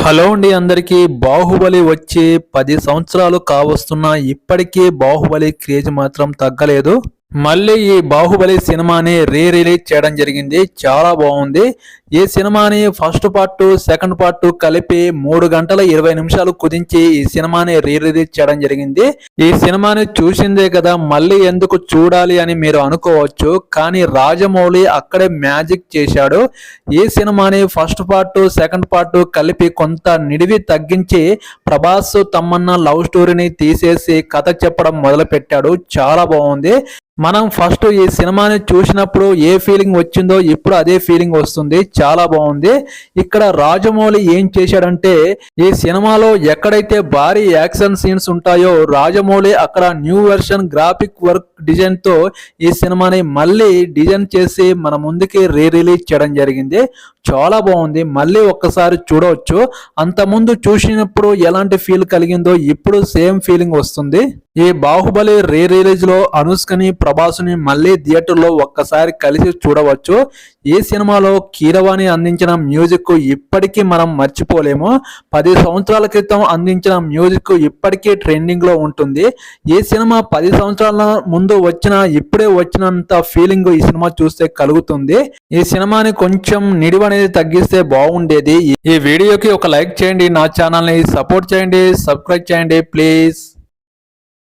Hello అండి అందరికీ. బాహుబలి వచ్చి 10 సంవత్సరాలు కావస్తున్నా ఇప్పటికీ బాహుబలి క్రేజ్ మాత్రం తగ్గలేదు. మళ్ళీ ఈ బాహుబలి సినిమాని రిలీజ్ చేయడం జరిగింది. చాలా బాగుంది. ఈ సినిమాని ఫస్ట్ పార్ట్ సెకండ్ పార్ట్ కలిపి 3 గంటల 20 నిమిషాలు కుదించి ఈ సినిమాని రిలీజ్ చేయడం జరిగింది. ఈ సినిమాని చూసిందే కదా మళ్ళీ ఎందుకు చూడాలి అని మీరు అనుకోవచ్చు. కానీ రాజమౌళి అక్కడే మ్యాజిక్ చేశాడు. ఈ సినిమాని ఫస్ట్ పార్ట్ సెకండ్ పార్ట్ కలిపి కొంత నిడివి తగ్గించి ప్రభాస్ తమన్నా లవ్ స్టోరీని తీసేసి కథ చెప్పడం మొదలు పెట్టాడు. చాలా బాగుంది. మనం ఫస్ట్ ఈ సినిమాని చూసినప్పుడు ఏ ఫీలింగ్ వచ్చిందో ఇప్పుడు అదే ఫీలింగ్ వస్తుంది. చాలా బాగుంది. ఇక్కడ రాజమౌళి ఏం చేశాడంటే ఈ సినిమాలో ఎక్కడైతే భారీ యాక్షన్ సీన్స్ ఉంటాయో రాజమౌళి అక్కడ new version graphic work design తో ఈ సినిమాని మళ్ళీ డిజైన్ చేసి మన ముందుకి రిలీజ్ చేయడం జరిగింది. చాలా బాగుంది. మళ్ళీ ఒక్కసారి చూడవచ్చు. అంతకుముందు చూసినప్పుడు ఎలాంటి ఫీల్ కలిగిందో ఇప్పుడు సేమ్ ఫీలింగ్ వస్తుంది. ఈ బాహుబలి రిలీజ్ లో అనుష్కని ప్రభాస్ని మళ్ళీ థియేటర్లో ఒక్కసారి కలిసి చూడవచ్చు. ఈ సినిమాలో కీరవాణి అందించిన మ్యూజిక్ ఇప్పటికీ మనం మర్చిపోలేము. 10 సంవత్సరాల క్రితం అందించిన మ్యూజిక్ ఇప్పటికీ ట్రెండింగ్ లో ఉంటుంది. ఈ సినిమా 10 సంవత్సరాల ముందు ఇప్పుడే వచ్చినంత ఫీలింగ్ ఈ సినిమా చూస్తే కలుగుతుంది. ఈ సినిమాని కొంచెం నిడివి అనేది తగ్గిస్తే బాగుండేది. ఈ వీడియోకి ఒక లైక్ చేయండి, నా ఛానల్ని సపోర్ట్ చేయండి, సబ్స్క్రైబ్ చేయండి ప్లీజ్.